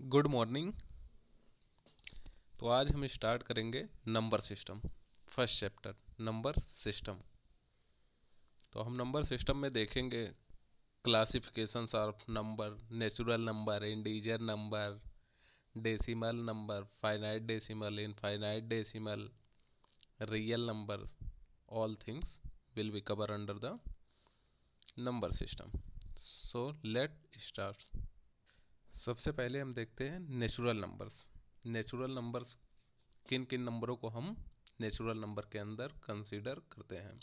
Good morning. तो आज हम स्टार्ट करेंगे number system, first chapter number system. तो हम नंबर सिस्टम में देखेंगे classifications of number, natural number, integer number, decimal number, finite decimal, infinite decimal, real number. All things will be cover under the number system. So let start. सबसे पहले हम देखते हैं natural numbers. Natural numbers, किन किन नंबरों को हम नेचुरल नंबर के अंदर कंसीडर करते हैं।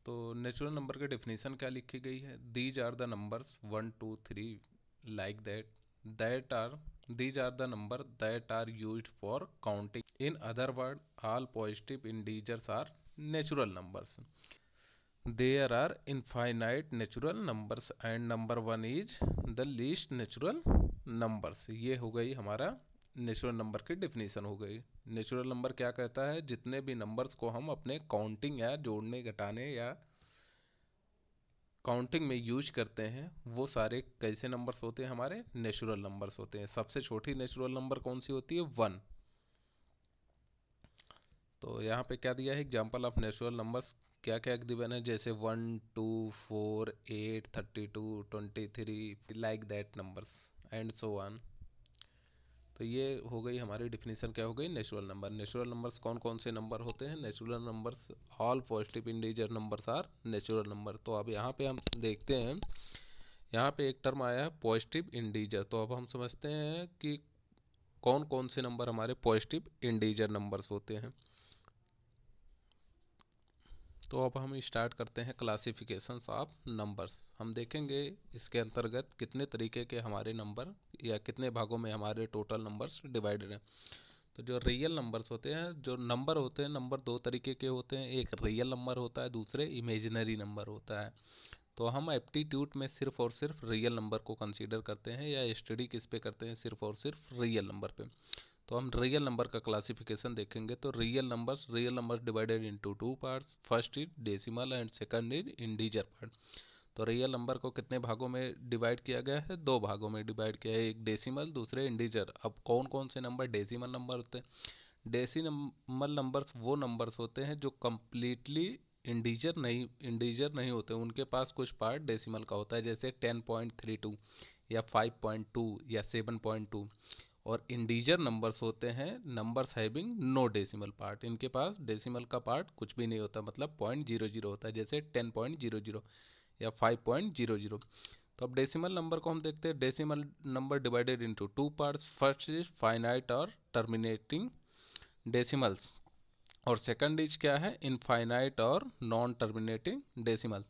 तो नेचुरल नंबर की डेफिनेशन क्या लिखी गई है? These are the numbers 1 2 3 like that that are these are the number that are used for counting. In other word, all positive integers are natural numbers. There are infinite natural numbers and number one is the least natural numbers। ये हो गई हमारा natural number की definition हो गई। Natural number क्या कहता है? जितने भी नंबर्स को हम अपने काउंटिंग या जोड़ने घटाने या काउंटिंग में यूज करते हैं वो सारे कैसे नंबर्स होते हैं? हमारे नेचुरल नंबर्स होते हैं। सबसे छोटी नेचुरल नंबर कौन सी होती है? 1। तो यहाँ पे क्या दिया है? एग्जाम्पल ऑफ नेचुरल नंबर्स क्या क्या गिवन है? जैसे 1 2 4 8 32 23 like that numbers and so on. तो ये हो गई हमारी डिफिनीशन। क्या हो गई? Natural number. नेचुरल नंबर्स कौन कौन से नंबर होते हैं? Natural numbers all positive integer numbers are natural number. तो अब यहाँ पे हम देखते हैं, यहाँ पे एक टर्म आया है पॉजिटिव इंटीजर। तो अब हम समझते हैं कि कौन कौन से नंबर हमारे पॉजिटिव इंटीजर नंबर्स होते हैं। तो अब हम स्टार्ट करते हैं क्लासिफिकेशंस ऑफ नंबर्स। हम देखेंगे इसके अंतर्गत कितने तरीके के हमारे नंबर या कितने भागों में हमारे टोटल नंबर्स डिवाइडेड हैं। तो जो रियल नंबर्स होते हैं, जो नंबर होते हैं, नंबर दो तरीके के होते हैं। एक रियल नंबर होता है, दूसरे इमेजिनरी नंबर होता है। तो हम एप्टीट्यूड में सिर्फ और सिर्फ रियल नंबर को कंसीडर करते हैं या स्टडी किस पे करते हैं? सिर्फ और सिर्फ रियल नंबर पे। तो हम रियल नंबर का क्लासिफिकेशन देखेंगे। तो real numbers divided into two parts. First is decimal and second is integer part. तो रियल नंबर को कितने भागों में डिवाइड किया गया है? दो भागों में डिवाइड किया है, एक डेसिमल, दूसरे इंटीजर। अब कौन कौन से नंबर डेसिमल नंबर होते हैं? डेसिमल नंबर्स वो नंबर्स होते हैं जो कम्प्लीटली इंटीजर नहीं होते, उनके पास कुछ पार्ट डेसिमल का होता है, जैसे 10.32 या 5.2 या 7.2। और इंटीजर नंबर्स होते हैं numbers having no decimal part, इनके पास डेसिमल का पार्ट कुछ भी नहीं होता, मतलब 0.00 होता है, जैसे 10.00 या 5.00। तो अब डेसिमल नंबर को हम देखते हैं। Decimal number divided into two parts. First is finite और टर्मिनेटिंग डेसिमल्स, और सेकंड इज क्या है? इनफाइनाइट और नॉन टर्मिनेटिंग डेसिमल।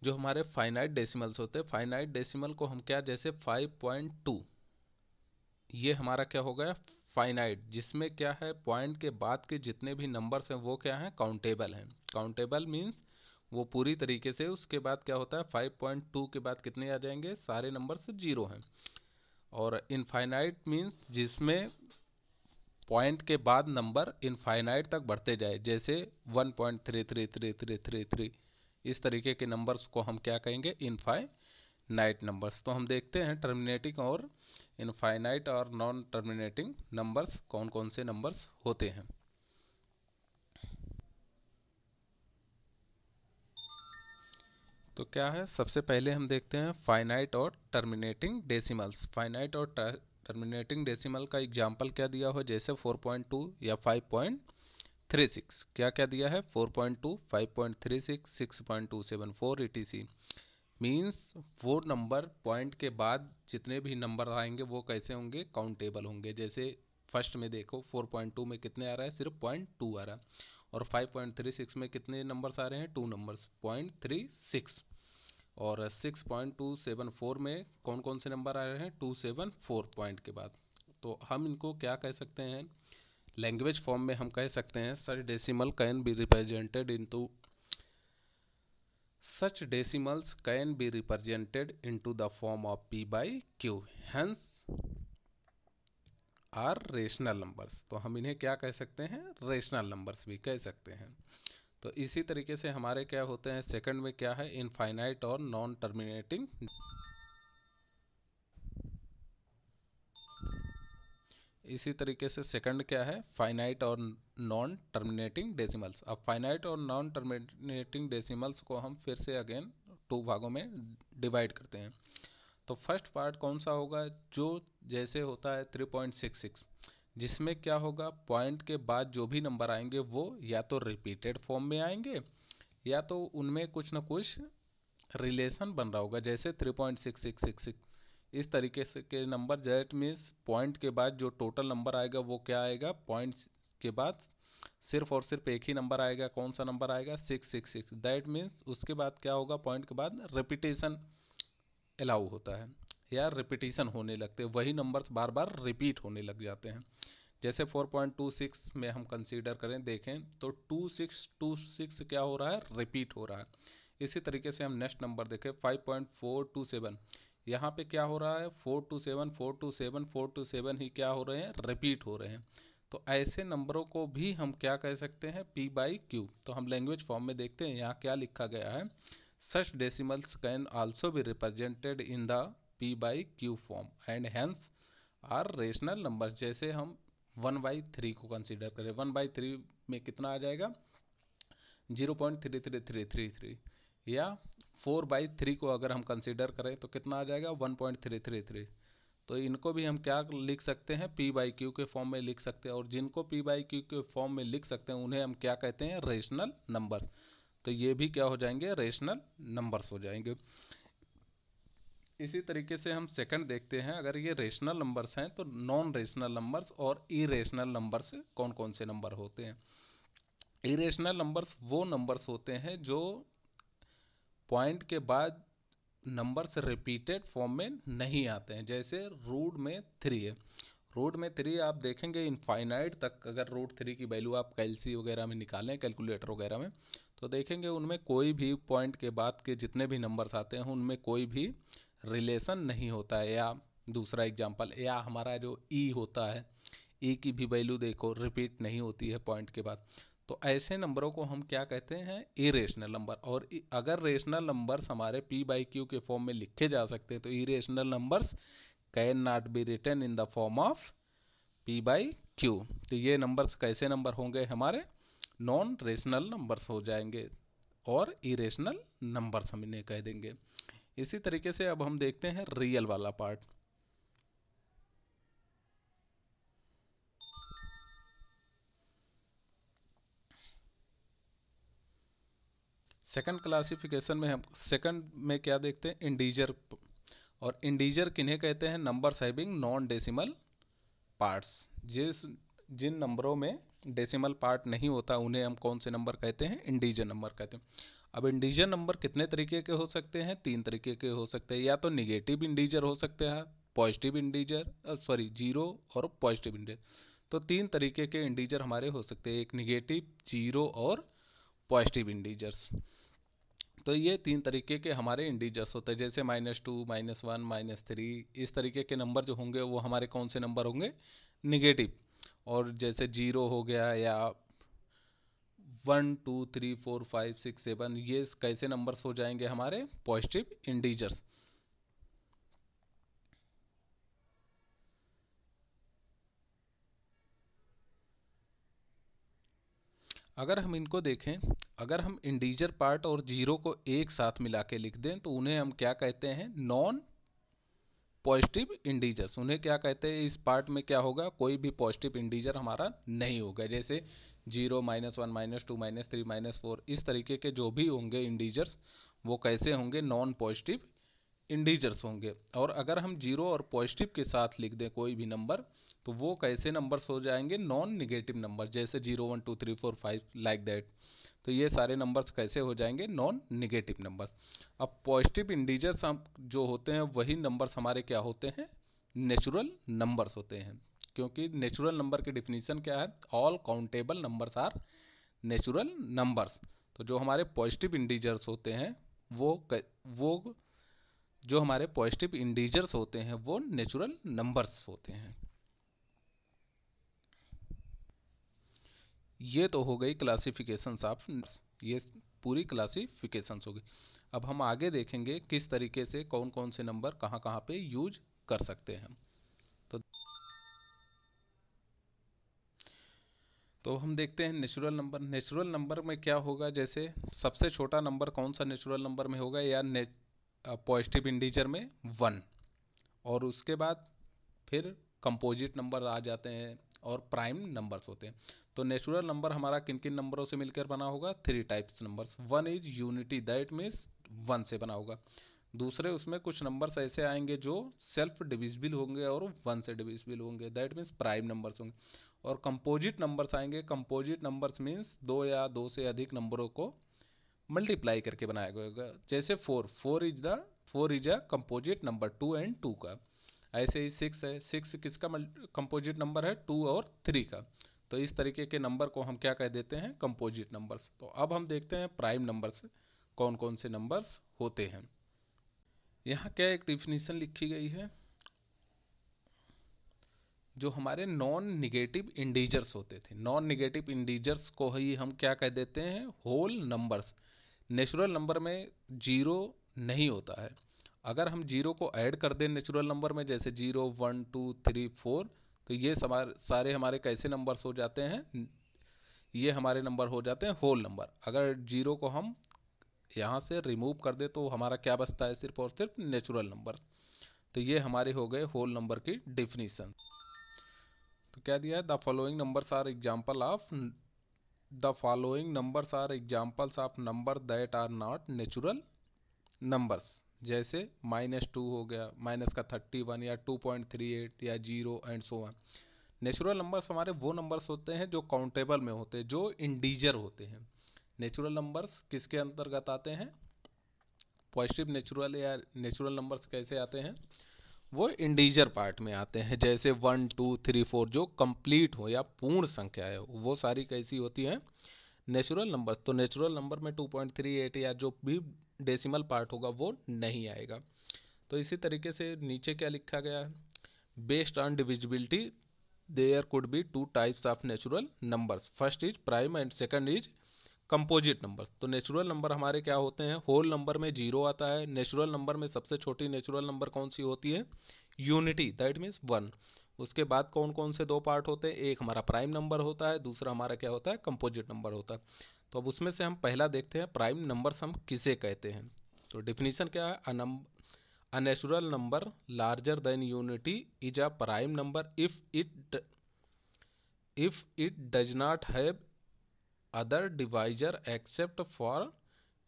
जो हमारे फाइनाइट डेसिमल्स होते हैं, फाइनाइट डेसिमल को हम क्या, जैसे 5.2, ये हमारा क्या हो गया? फाइनाइट, जिसमें क्या है, पॉइंट के बाद के जितने भी नंबर्स हैं वो क्या हैं? काउंटेबल हैं। काउंटेबल मीन्स वो पूरी तरीके से, उसके बाद क्या होता है, 5.2 के बाद कितने आ जाएंगे? सारे नंबर्स जीरो हैं। और इनफाइनाइट मीन्स जिसमें पॉइंट के बाद नंबर इनफाइनाइट तक बढ़ते जाए, जैसे 1.333333, इस तरीके के नंबर्स को हम क्या कहेंगे? Infinite numbers. तो हम देखते हैं टर्मिनेटिंग और इनफाइनाइट और नॉन टर्मिनेटिंग नंबर्स कौन कौन से नंबर्स होते हैं। तो क्या है, सबसे पहले हम देखते हैं फाइनाइट और टर्मिनेटिंग डेसिमल्स। फाइनाइट और टर्मिनेटिंग डेसिमल का एग्जांपल क्या दिया हो? जैसे 4.2 या 5.36। क्या क्या दिया है? 4.2, 5.36, 6.274 etc। मीन्स वो नंबर पॉइंट के बाद जितने भी नंबर आएंगे वो कैसे होंगे? काउंटेबल होंगे। जैसे फर्स्ट में देखो, 4.2 में कितने आ रहा है? सिर्फ 0.2 आ रहा है। और 5.36 में कितने नंबर्स आ रहे हैं? Two numbers, 0.36। और 6.274 में कौन कौन से नंबर आ रहे हैं? 274 पॉइंट के बाद। तो हम इनको क्या कह सकते हैं? लैंग्वेज फॉर्म में हम कह सकते हैं, such decimal can be represented into such decimals can be represented into the form of p by q, hence are rational numbers। तो हम इन्हें क्या कह सकते हैं? रेशनल नंबर्स भी कह सकते हैं। तो इसी तरीके से हमारे क्या होते हैं? सेकंड में क्या है? इनफाइनाइट और नॉन टर्मिनेटिंग। इसी तरीके से सेकंड क्या है, फाइनाइट और नॉन टर्मिनेटिंग डेसिमल्स। अब फाइनाइट और नॉन टर्मिनेटिंग डेसिमल्स को हम फिर से अगेन 2 भागों में डिवाइड करते हैं। तो फर्स्ट पार्ट कौन सा होगा, जो जैसे होता है 3.66, जिसमें क्या होगा, पॉइंट के बाद जो भी नंबर आएंगे वो या तो रिपीटेड फॉर्म में आएंगे या तो उनमें कुछ ना कुछ रिलेशन बन रहा होगा, जैसे 3.6666 इस तरीके से के नंबर। दैट मीन्स पॉइंट के बाद जो टोटल नंबर आएगा वो क्या आएगा, पॉइंट के बाद सिर्फ और सिर्फ एक ही नंबर आएगा, कौन सा नंबर आएगा, 666। दैट मीन्स उसके बाद क्या होगा, पॉइंट के बाद रिपीटेशन अलाउ होता है या रिपीटेशन होने लगते हैं, वही नंबर्स बार बार रिपीट होने लग जाते हैं। जैसे 4.26 में हम कंसीडर करें, देखें तो 2626 क्या हो रहा है, रिपीट हो रहा है। इसी तरीके से हम नेक्स्ट नंबर देखें 5.427, यहाँ पे क्या हो रहा है, 427 427 427 ही क्या हो रहे हैं, रिपीट हो रहे हैं। तो ऐसे नंबरों को भी हम क्या कह सकते हैं, पी बाई क्यू। तो हम लैंग्वेज फॉर्म में देखते हैं, यहाँ क्या लिखा गया है, such decimals can also be represented in the p by q form and hence are rational numbers। जैसे हम 1/3 को कंसीडर करें, 1/3 में कितना आ जाएगा, 0.33333, या 4/3 को अगर हम कंसीडर करें तो कितना आ जाएगा, 1.333। तो इनको भी हम क्या लिख सकते हैं, पी बाई क्यू के फॉर्म में लिख सकते हैं, और जिनको पी बाई क्यू के फॉर्म में लिख सकते हैं उन्हें हम क्या कहते हैं, रेशनल नंबर। तो ये भी क्या हो जाएंगे, रेशनल नंबर्स हो जाएंगे। इसी तरीके से हम सेकंड देखते हैं, अगर ये रेशनल नंबर्स हैं तो नॉन रेशनल नंबर्स और इरेशनल नंबर्स कौन कौन से नंबर होते हैं। इरेशनल नंबर्स वो नंबर्स होते हैं जो पॉइंट के बाद नंबर्स रिपीटेड फॉर्म में नहीं आते हैं। जैसे रूट में 3 है, रूट में 3 आप देखेंगे इनफाइनाइट तक, अगर रूट 3 की वैल्यू आप कैलसी वगैरह में निकालें, कैलकुलेटर वगैरह में, तो देखेंगे उनमें कोई भी पॉइंट के बाद के जितने भी नंबर्स आते हैं उनमें कोई भी रिलेशन नहीं होता है। या दूसरा एग्जांपल, या हमारा जो ई होता है, ई की भी वैल्यू देखो रिपीट नहीं होती है पॉइंट के बाद। तो ऐसे नंबरों को हम क्या कहते हैं, इरेशनल नंबर। और अगर रेशनल नंबर्स हमारे पी बाई क्यू के फॉर्म में लिखे जा सकते हैं तो irrational numbers can not be written in the form of p by q. तो ये नंबर्स कैसे नंबर होंगे, हमारे नॉन रेशनल नंबर्स हो जाएंगे और इरेशनल नंबर्स हम इन्हें कह देंगे। इसी तरीके से अब हम देखते हैं रियल वाला पार्ट। सेकंड क्लासिफिकेशन में हम सेकंड में क्या देखते हैं, इंडीजर। और इंडीजर किन्हें कहते हैं, numbers having non decimal parts. जिन नंबरों में डेसिमल पार्ट नहीं होता उन्हें हम कौन से नंबर कहते हैं, इंडीजर नंबर कहते हैं। अब इंडीजर नंबर कितने तरीके के हो सकते हैं, 3 तरीके के हो सकते हैं। या तो निगेटिव इंडीजर हो सकते हैं, पॉजिटिव इंडीजर, सॉरी जीरो और पॉजिटिव इंडीजर। तो 3 तरीके के इंडीजर हमारे हो सकते हैं, एक निगेटिव, जीरो और पॉजिटिव इंडीजर्स। तो ये 3 तरीके के हमारे इंडीजर्स होते हैं। जैसे -2 -1 -3 इस तरीके के नंबर जो होंगे वो हमारे कौन से नंबर होंगे, निगेटिव। और जैसे जीरो हो गया या 1 2 3 4 5 6 7 ये कैसे नंबर्स हो जाएंगे, हमारे पॉजिटिव इंडीजर्स। अगर हम इनको देखें, अगर हम इंडीजर पार्ट और जीरो को एक साथ मिला के लिख दें तो उन्हें हम क्या कहते हैं, नॉन पॉजिटिव इंडीजर्स। उन्हें क्या कहते हैं, इस पार्ट में क्या होगा, कोई भी पॉजिटिव इंडीजर हमारा नहीं होगा। जैसे 0 -1 -2 -3 -4 इस तरीके के जो भी होंगे इंडीजर्स वो कैसे होंगे, नॉन पॉजिटिव इंडीजर्स होंगे। और अगर हम जीरो और पॉजिटिव के साथ लिख दें कोई भी नंबर तो वो कैसे नंबर्स हो जाएंगे, नॉन निगेटिव नंबर। जैसे 0 1 2 3 4 5 लाइक दैट। तो ये सारे नंबर्स कैसे हो जाएंगे, नॉन निगेटिव नंबर्स। अब पॉजिटिव इंडीजर्स जो होते हैं वही नंबर्स हमारे क्या होते हैं, नेचुरल नंबर्स होते हैं। क्योंकि नेचुरल नंबर की डिफिनीशन क्या है, all countable numbers are natural numbers. तो जो हमारे पॉजिटिव इंडीजर्स होते हैं वो जो हमारे पॉजिटिव इंडीजर्स होते हैं वो नेचुरल नंबर्स होते हैं। ये तो हो गई क्लासिफिकेशंस ऑफ, ये पूरी क्लासिफिकेशंस हो गई। अब हम आगे देखेंगे किस तरीके से कौन कौन से नंबर कहाँ कहाँ पे यूज कर सकते हैं। तो तो हम देखते हैं नेचुरल नंबर। नेचुरल नंबर में क्या होगा, जैसे सबसे छोटा नंबर कौन सा नेचुरल नंबर में होगा, या पॉजिटिव इंटीजर में 1, और उसके बाद फिर कंपोजिट नंबर आ जाते हैं और प्राइम नंबर्स होते हैं। तो नेचुरल नंबर हमारा किन किन नंबरों से मिलकर बना होगा, 3 types numbers. One is unity, that means 1 से बना होगा। दूसरे उसमें कुछ नंबर्स ऐसे आएंगे जो सेल्फ डिविजिबल होंगे और 1 से डिविजिबल होंगे, दैट मीन्स प्राइम नंबर्स होंगे। और कंपोजिट नंबर्स आएंगे। कंपोजिट नंबर्स मीन्स 2 या 2 से अधिक नंबरों को मल्टीप्लाई करके बनाया गया होगा। जैसे 4 is a composite number 2 and 2 का। ऐसे ही 6 है, 6 किसका कंपोजिट नंबर है, 2 और 3 का। तो इस तरीके के नंबर को हम क्या कह देते हैं, कंपोजिट नंबर्स। तो अब हम देखते हैं प्राइम नंबर्स कौन कौन से नंबर्स होते हैं। यहाँ क्या एक डिफिनीशन लिखी गई है, जो हमारे नॉन निगेटिव इंटीजर्स होते थे, नॉन निगेटिव इंटीजर्स को ही हम क्या कह देते हैं, होल नंबर्स। नेचुरल नंबर में जीरो नहीं होता है। अगर हम जीरो को ऐड कर दें नेचुरल नंबर में, जैसे 0 1 2 3 4, तो ये सारे हमारे कैसे नंबर्स हो जाते हैं, ये हमारे नंबर हो जाते हैं होल नंबर। अगर जीरो को हम यहाँ से रिमूव कर दे तो हमारा क्या बचता है, सिर्फ और सिर्फ नेचुरल नंबर। तो ये हमारे हो गए होल नंबर की डिफिनीशन। तो क्या दिया है, the following numbers are example of number that are not natural numbers. जैसे -2 हो गया, माइनस का 31 या 2.38 या 0 and so on. Natural numbers हमारे वो नंबर्स होते हैं जो काउंटेबल में होते हैं, जो इंटीजर होते हैं। नेचुरल नंबर्स किसके अंतर्गत आते हैं, पॉजिटिव नेचुरल या नेचुरल नंबर्स कैसे आते हैं, वो इंटीजर पार्ट में आते हैं। जैसे 1 2 3 4 जो कंप्लीट हो या पूर्ण संख्या है, वो सारी कैसी होती हैं, नेचुरल नंबर। तो नेचुरल नंबर में 2.38 या जो भी डेसिमल पार्ट होगा वो नहीं आएगा। तो इसी तरीके से नीचे क्या लिखा गया है, based on divisibility there could be 2 types of natural numbers, first is prime and second is composite number. तो नेचुरल नंबर हमारे क्या होते हैं, होल नंबर में 0 आता है। नेचुरल नंबर में सबसे छोटी नेचुरल नंबर कौन सी होती है, यूनिटी, दैट मीन्स 1। उसके बाद कौन कौन से 2 पार्ट होते हैं, एक हमारा प्राइम नंबर होता है, दूसरा हमारा क्या होता है, कंपोजिट नंबर होता है। तो अब उसमें से हम पहला देखते हैं प्राइम नंबर्स हम किसे कहते हैं। तो डिफिनीशन क्या है, a natural number larger than unity is a prime number if it does not have other divisor except for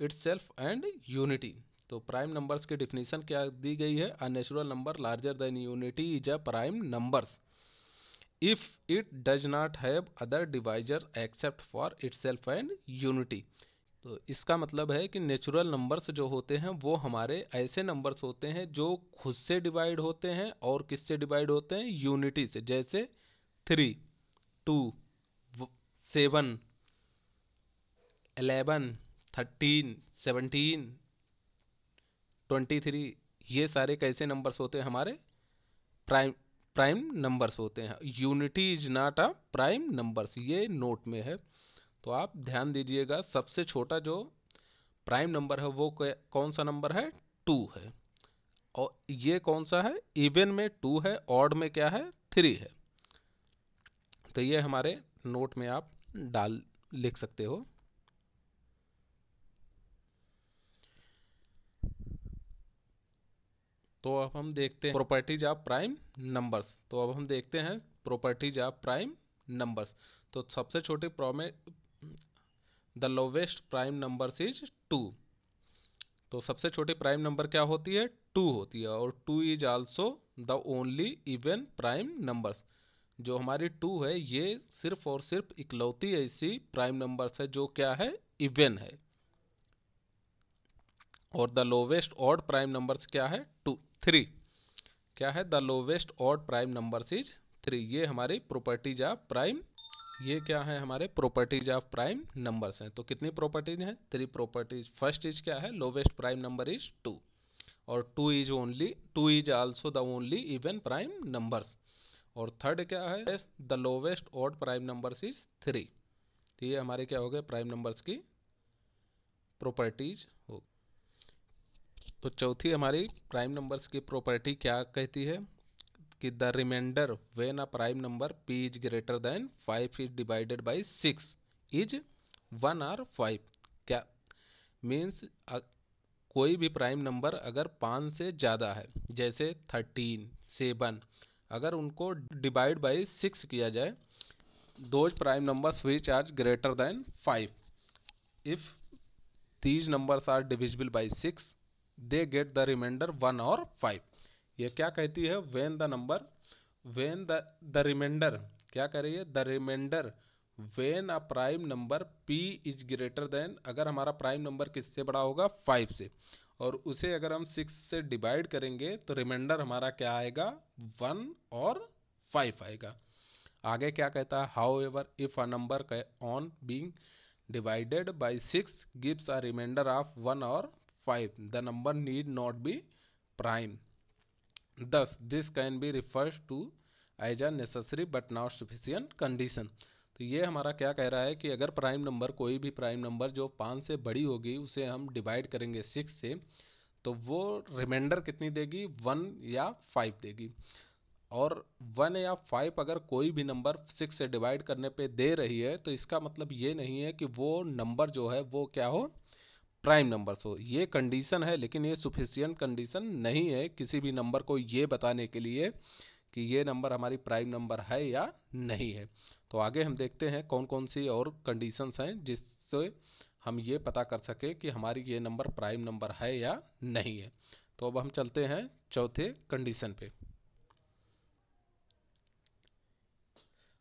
itself and unity. तो प्राइम नंबर्स की डिफिनीशन क्या दी गई है, a natural number larger than unity is a prime numbers if it does not have other divisor except for itself and unity. तो इसका मतलब है कि नेचुरल नंबर्स जो होते हैं वो हमारे ऐसे नंबर्स होते हैं जो खुद से डिवाइड होते हैं, और किससे डिवाइड होते हैं, यूनिटी से। जैसे 3 2 7 11 13 17 23, ये सारे कैसे नंबर्स होते हैं, हमारे प्राइम प्राइम नंबर्स होते हैं। Unity is not a prime numbers, ये नोट में है। तो आप ध्यान दीजिएगा, सबसे छोटा जो प्राइम नंबर है वो कौन सा नंबर है, 2 है। और ये कौन सा है, इवन में 2 है, ऑड में क्या है, 3 है। तो ये हमारे नोट में आप लिख सकते हो। तो अब हम देखते हैं प्रॉपर्टीज ऑफ प्राइम नंबर्स। तो अब हम देखते हैं प्रॉपर्टीज ऑफ प्राइम नंबर्स। तो सबसे छोटे the lowest prime numbers is 2। तो सबसे छोटी प्राइम नंबर क्या होती है, 2 होती है। और 2 is also the only even prime numbers. जो हमारी 2 है, ये सिर्फ और सिर्फ इकलौती ऐसी प्राइम नंबर्स है जो क्या है, इवन है। और the lowest odd prime numbers क्या है, 3 क्या है, the lowest odd prime numbers is 3। ये हमारी प्रॉपर्टीज ऑफ प्राइम, ये क्या है, हमारे प्रॉपर्टीज ऑफ प्राइम नंबर्स हैं। तो कितनी प्रॉपर्टीज हैं, 3 प्रॉपर्टीज। फर्स्ट इज क्या है, लोवेस्ट प्राइम नंबर इज 2, और 2 is also the only even prime numbers. और थर्ड क्या है, the lowest odd prime numbers is 3। तो ये हमारे क्या हो गए, प्राइम नंबर्स की प्रॉपर्टीज हो। तो चौथी हमारी प्राइम नंबर्स की प्रॉपर्टी क्या कहती है, कि the reminder when a prime number p is greater than 5 is divided by 6 is 1 और 5। क्या मीन्स कोई भी प्राइम नंबर अगर 5 से ज़्यादा है, जैसे 13, 7, अगर उनको डिवाइड बाय 6 किया जाए, those prime numbers which are greater than 5, if these numbers are divisible by 6 they get the remainder 1 or 5। ये क्या कहती है, when the remainder क्या कह रही है, the remainder when a prime number p is greater than, अगर हमारा प्राइम नंबर किससे बड़ा होगा 5 से, और उसे अगर हम 6 से डिवाइड करेंगे तो रिमाइंडर हमारा क्या आएगा 1 और 5 आएगा। आगे क्या कहता है, how ever if a number on being divided by 6 gives a remainder of 1 or 5 the number need not be prime, thus this can be referred to as a necessary but not sufficient condition। तो ये हमारा क्या कह रहा है कि अगर prime number, कोई भी प्राइम नंबर जो 5 से बड़ी होगी, उसे हम डिवाइड करेंगे 6 से, तो वो रिमाइंडर कितनी देगी, 1 या 5 देगी। और 1 या 5 अगर कोई भी नंबर 6 से डिवाइड करने पे दे रही है, तो इसका मतलब ये नहीं है कि वो नंबर जो है वो क्या हो, प्राइम नंबर्स हो। ये कंडीशन है, लेकिन ये सुफिशियंट कंडीशन नहीं है किसी भी नंबर को ये बताने के लिए कि ये नंबर हमारी प्राइम नंबर है या नहीं है। तो आगे हम देखते हैं कौन कौन सी और कंडीशंस हैं जिससे हम ये पता कर सके कि हमारी ये नंबर प्राइम नंबर है या नहीं है। तो अब हम चलते हैं चौथे कंडीशन पे।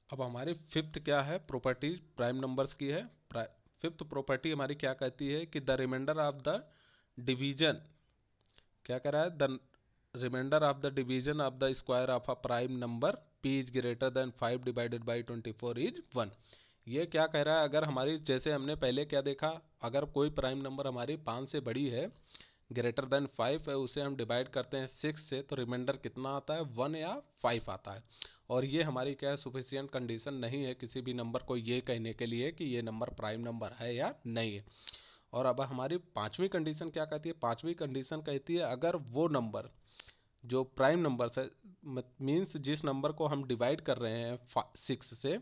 अब हमारी फिफ्थ क्या है, प्रॉपर्टीज प्राइम नंबर्स की है। फिफ्थ प्रॉपर्टी हमारी क्या कहती है कि the reminder of the division, क्या कह रहा है, the reminder of the division of the square of a prime number p is greater than 5 divided by 24 is 1। ये क्या कह रहा है, अगर हमारी, जैसे हमने पहले क्या देखा, अगर कोई प्राइम नंबर हमारी 5 से बड़ी है, ग्रेटर देन 5 है, उसे हम डिवाइड करते हैं 6 से, तो रिमाइंडर कितना आता है, 1 या 5 आता है। और ये हमारी क्या है, सुफिशियंट कंडीशन नहीं है किसी भी नंबर को ये कहने के लिए कि ये नंबर प्राइम नंबर है या नहीं है। और अब हमारी पांचवी कंडीशन क्या कहती है, पांचवी कंडीशन कहती है अगर वो नंबर जो प्राइम नंबर है, मीन्स जिस नंबर को हम डिवाइड कर रहे हैं 6 से,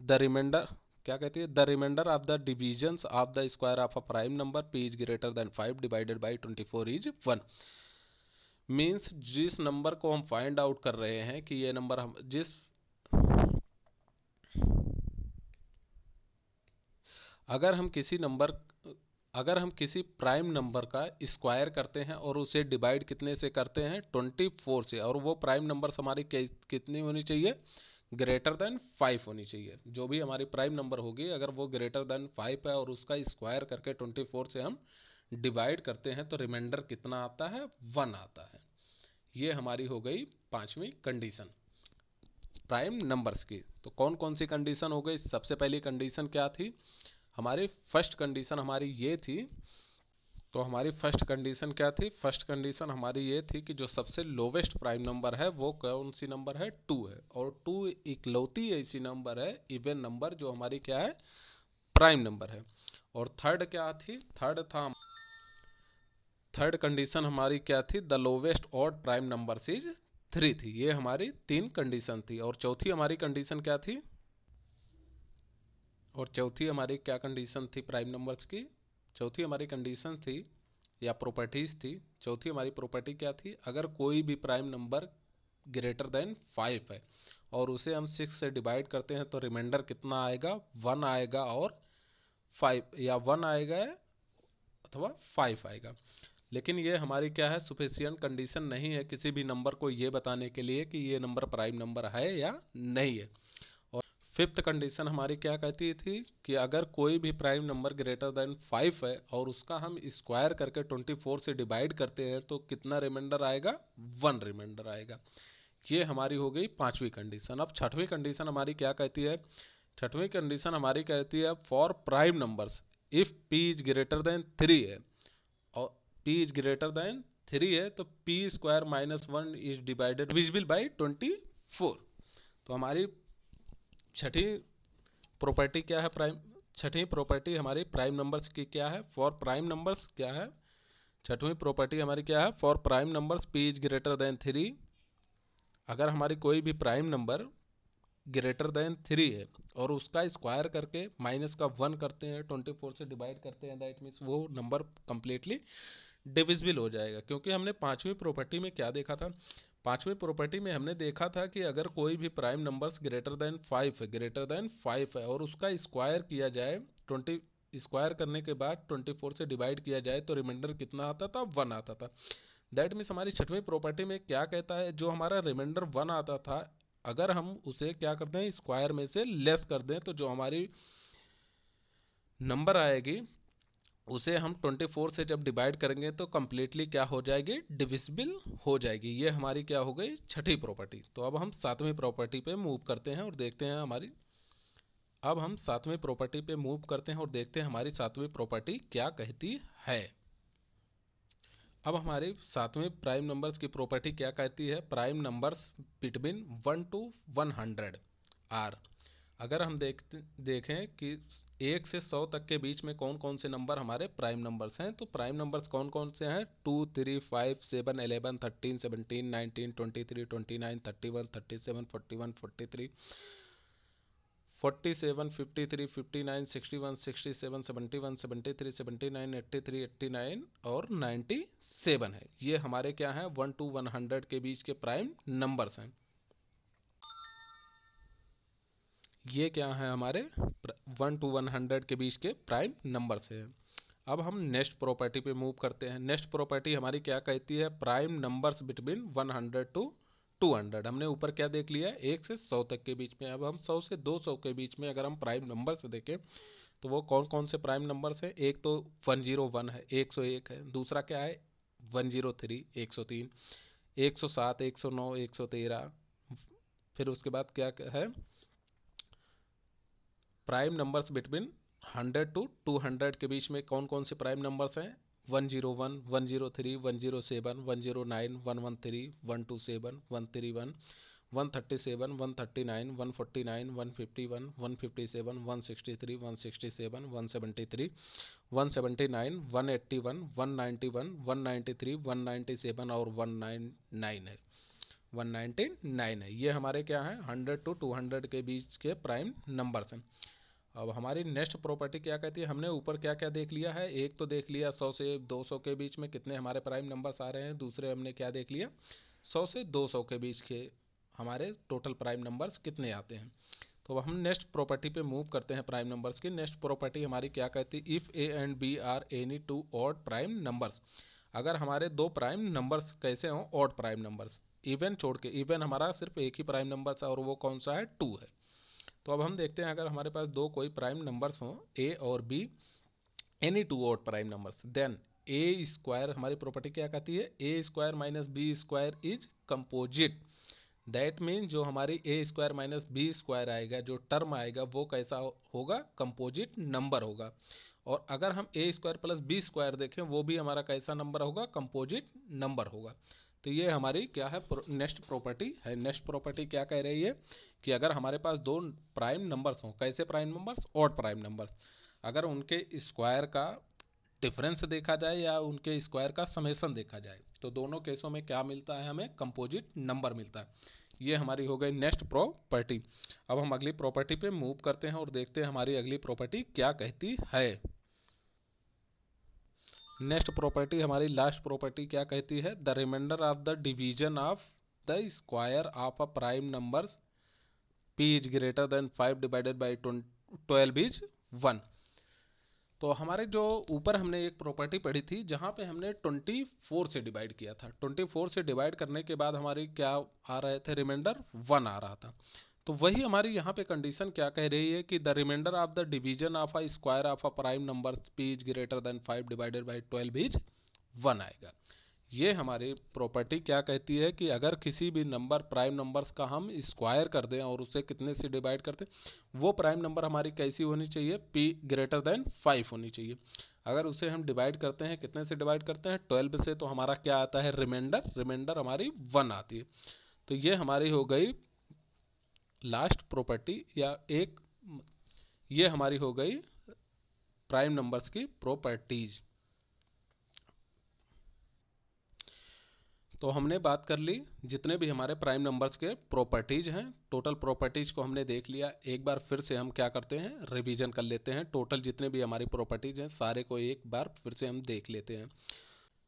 द रिमाइंडर क्या कहती है, the reminder of the divisions of the square of a prime number p is greater than 5 divided by 24 is 1। Means जिस नंबर को हम फाइंड आउट कर रहे हैं कि ये नंबर हम अगर हम किसी प्राइम नंबर का स्क्वायर करते हैं और उसे डिवाइड कितने से करते हैं, 24 से, और वो प्राइम नंबर हमारी कितनी होनी चाहिए, ग्रेटर देन 5 होनी चाहिए। जो भी हमारी प्राइम नंबर होगी, अगर वो ग्रेटर देन 5 है और उसका स्क्वायर करके 24 से हम डिवाइड करते हैं, तो रिमाइंडर कितना आता है, 1 आता है। ये हमारी हो गई पांचवी कंडीशन प्राइम नंबर्स की। तो कौन कौन सी कंडीशन हो गई, सबसे पहली कंडीशन क्या थी हमारी, फर्स्ट कंडीशन हमारी ये थी। तो हमारी फर्स्ट कंडीशन क्या थी, फर्स्ट कंडीशन हमारी ये थी कि जो सबसे लोवेस्ट प्राइम नंबर है वो कौन सी नंबर है, 2 है, और 2 इकलौती ऐसी नंबर है, इवन नंबर, जो हमारी क्या है, प्राइम नंबर है। और थर्ड क्या थी, थर्ड कंडीशन हमारी क्या थी, the lowest odd prime number is 3 थी। ये हमारी 3 कंडीशन थी। और चौथी हमारी कंडीशन क्या थी, और चौथी हमारी क्या कंडीशन थी प्राइम नंबर्स की, चौथी हमारी कंडीशन थी या प्रॉपर्टीज थी, चौथी हमारी प्रॉपर्टी क्या थी, अगर कोई भी प्राइम नंबर ग्रेटर देन 5 है और उसे हम 6 से डिवाइड करते हैं, तो रिमाइंडर कितना आएगा, 1 आएगा और 5, या 1 आएगा अथवा 5 आएगा। लेकिन ये हमारी क्या है, सुफिशियंट कंडीशन नहीं है किसी भी नंबर को ये बताने के लिए कि ये नंबर प्राइम नंबर है या नहीं है। और फिफ्थ कंडीशन हमारी क्या कहती थी कि अगर कोई भी प्राइम नंबर ग्रेटर देन 5 है और उसका हम स्क्वायर करके 24 से डिवाइड करते हैं, तो कितना रिमाइंडर आएगा, 1 रिमाइंडर आएगा। ये हमारी हो गई पांचवी कंडीशन। अब छठवीं कंडीशन हमारी क्या कहती है, छठवीं कंडीशन हमारी कहती है for prime numbers if p is greater then 3 है, और p इज ग्रेटर देन 3 है, तो p square minus 1 is divisible by 24। तो हमारी छठी प्रॉपर्टी क्या है, छठी प्रॉपर्टी हमारी प्राइम नंबर्स की क्या है, फॉर प्राइम नंबर्स क्या है, छठवीं प्रॉपर्टी हमारी क्या है, for prime numbers p is greater then 3 अगर हमारी कोई भी प्राइम नंबर ग्रेटर देन 3 है और उसका स्क्वायर करके माइनस का 1 करते हैं, 24 से डिवाइड करते हैं, दैट मीन्स वो नंबर कंप्लीटली डिविजिबल हो जाएगा। क्योंकि हमने पांचवी प्रॉपर्टी में क्या देखा था, पांचवी प्रॉपर्टी में हमने देखा था कि अगर कोई भी प्राइम नंबर्स ग्रेटर देन 5 है और उसका स्क्वायर किया जाए, 20 स्क्वायर करने के बाद 24 से डिवाइड किया जाए तो रिमाइंडर कितना आता था, 1 आता था। दैट मीन्स हमारी छठवीं प्रॉपर्टी में क्या कहता है, जो हमारा रिमाइंडर 1 आता था अगर हम उसे क्या करते हैं, स्क्वायर में से लेस कर दें तो जो हमारी नंबर आएगी उसे हम 24 से जब डिवाइड करेंगे तो कंप्लीटली क्या हो जाएगी, डिविजिबल हो जाएगी। ये हमारी क्या हो गई, छठी प्रॉपर्टी। तो अब हम सातवीं प्रॉपर्टी पे मूव करते हैं और देखते हैं हमारी, अब हम सातवीं प्रॉपर्टी पे मूव करते हैं और देखते हैं हमारी सातवीं प्रॉपर्टी क्या कहती है। अब हमारी सातवें प्राइम नंबर्स की प्रॉपर्टी क्या कहती है, prime numbers between 1 to 100 are. अगर हम देखें कि 1 से 100 तक के बीच में कौन कौन से नंबर हमारे प्राइम नंबर्स हैं, तो प्राइम नंबर्स कौन कौन से हैं, 2 3 5 7 11 13 17 19 23 29 31 37 41 43 47 53 59 61 67 71 73 79 83 89 और 97 है। ये हमारे क्या हैं, 1 to 100 के बीच के प्राइम नंबर्स हैं। ये क्या है, हमारे 1 to 100 के बीच के प्राइम नंबर्स हैं। अब हम नेक्स्ट प्रॉपर्टी पे मूव करते हैं। नेक्स्ट प्रॉपर्टी हमारी क्या कहती है, प्राइम नंबर्स बिटवीन 100 to 200। हमने ऊपर क्या देख लिया, 1 से 100 तक के बीच में। अब हम 100 से 200 के बीच में अगर हम प्राइम नंबर्स देखें तो वो कौन कौन से प्राइम नंबर्स हैं, एक तो 101 है, 101 है। दूसरा क्या है, 103, 103, 107, 109, 113। फिर उसके बाद क्या है, प्राइम नंबर्स बिटवीन 100 to 200 के बीच में कौन कौन से प्राइम नंबर्स हैं, 101, 103, 107, 109, 113, 127, 131, 137, 139, 149, 151, 157, 163, 167, 173, 179, 181, 191, 193, 197 और 199 है, 199 है। ये हमारे क्या है, 100 to 200 के बीच के प्राइम नंबर्स हैं। अब हमारी नेक्स्ट प्रॉपर्टी क्या कहती है, हमने ऊपर क्या क्या देख लिया है, एक तो देख लिया 100 से 200 के बीच में कितने हमारे प्राइम नंबर्स आ रहे हैं। दूसरे हमने क्या देख लिया, 100 से 200 के बीच के हमारे टोटल प्राइम नंबर्स कितने आते हैं। तो अब हम नेक्स्ट प्रॉपर्टी पे मूव करते हैं प्राइम नंबर्स की। नेक्स्ट प्रॉपर्टी हमारी क्या कहती है, if a and b are any two odd prime numbers. अगर हमारे दो प्राइम नंबर्स कैसे हों, ऑड प्राइम नंबर्स, इवन छोड़ के, इवन हमारा सिर्फ एक ही प्राइम नंबर है और वो कौन सा है, 2 है। तो अब हम देखते हैं अगर हमारे पास दो कोई प्राइम नंबर्स हों, ए और B, any two odd prime numbers, then a square, हमारी प्रॉपर्टी क्या कहती है, a square minus b square is composite. That mean जो हमारी a square minus b square आएगा, जो टर्म आएगा वो कैसा होगा, कंपोजिट नंबर होगा। और अगर हम ए स्क्वायर प्लस बी स्क्वायर देखें वो भी हमारा कैसा नंबर होगा, कंपोजिट नंबर होगा। तो ये हमारी क्या है, नेक्स्ट प्रॉपर्टी है। नेक्स्ट प्रॉपर्टी क्या कह रही है कि अगर हमारे पास दो प्राइम नंबर्स हों, कैसे prime numbers, odd prime numbers, अगर उनके स्क्वायर का डिफरेंस देखा जाए या उनके स्क्वायर का समेशन देखा जाए तो दोनों केसों में क्या मिलता है, हमें कंपोजिट नंबर मिलता है। ये हमारी हो गई नेक्स्ट प्रॉपर्टी। अब हम अगली प्रॉपर्टी पे मूव करते हैं और देखते हैं हमारी अगली प्रॉपर्टी क्या कहती है। नेक्स्ट प्रॉपर्टी हमारी लास्ट प्रॉपर्टी क्या कहती है, the reminder of the division of the square of a prime numbers p is greater than 5 divided by 12 is 1। तो हमारे जो ऊपर हमने एक प्रॉपर्टी पढ़ी थी जहाँ पे हमने 24 से डिवाइड किया था, 24 से डिवाइड करने के बाद हमारी क्या आ रहे थे, रिमाइंडर 1 आ रहा था। तो वही हमारी यहाँ पे कंडीशन क्या कह रही है कि the reminder of the division of a square of a prime number p is greater than 5 divided by 12 is 1 आएगा। ये हमारी प्रॉपर्टी क्या कहती है कि अगर किसी भी नंबर प्राइम नंबर्स का हम स्क्वायर कर दें और उसे कितने से डिवाइड करते हैं, वो प्राइम नंबर हमारी कैसी होनी चाहिए, p ग्रेटर देन 5 होनी चाहिए। अगर उसे हम डिवाइड करते हैं, कितने से डिवाइड करते हैं, 12 से, तो हमारा क्या आता है, रिमाइंडर, रिमाइंडर हमारी 1 आती है। तो ये हमारी हो गई लास्ट प्रॉपर्टी, या एक, ये हमारी हो गई प्राइम नंबर्स की प्रॉपर्टीज। तो हमने बात कर ली जितने भी हमारे प्राइम नंबर्स के प्रॉपर्टीज हैं, टोटल प्रॉपर्टीज को हमने देख लिया। एक बार फिर से हम क्या करते हैं, रिवीजन कर लेते हैं। टोटल जितने भी हमारी प्रॉपर्टीज हैं सारे को एक बार फिर से हम देख लेते हैं।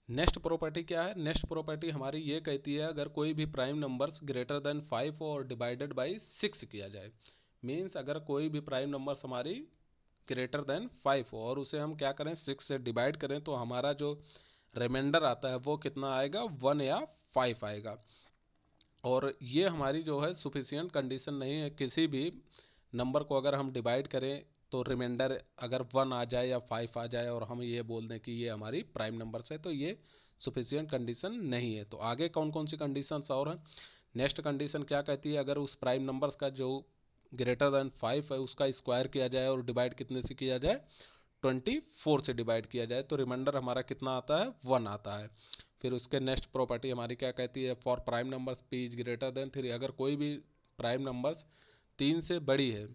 नेक्स्ट प्रॉपर्टी क्या है? नेक्स्ट प्रॉपर्टी हमारी ये कहती है अगर कोई भी प्राइम नंबर्स ग्रेटर देन 5 और डिवाइडेड बाई 6 किया जाए, मीन्स अगर कोई भी प्राइम नंबर्स हमारी ग्रेटर देन 5 हो और उसे हम क्या करें 6 से डिवाइड करें, तो हमारा जो रिमाइंडर आता है वो कितना आएगा, 1 या 5 आएगा। और ये हमारी जो है सुफिशियंट कंडीशन नहीं है। किसी भी नंबर को अगर हम डिवाइड करें तो रिमाइंडर अगर 1 आ जाए या 5 आ जाए और हम ये बोल दें कि ये हमारी प्राइम नंबर्स है, तो ये सुफिशियंट कंडीशन नहीं है। तो आगे कौन कौन सी कंडीशंस और हैं? नेक्स्ट कंडीशन क्या कहती है, अगर उस प्राइम नंबर्स का जो ग्रेटर देन 5 है उसका स्क्वायर किया जाए और डिवाइड कितने से किया जाए, 24 से डिवाइड किया जाए, तो रिमाइंडर हमारा कितना आता है, 1 आता है। फिर उसके नेक्स्ट प्रॉपर्टी हमारी क्या कहती है, for prime numbers P is greater then 3, अगर कोई भी प्राइम नंबर्स 3 से बड़ी है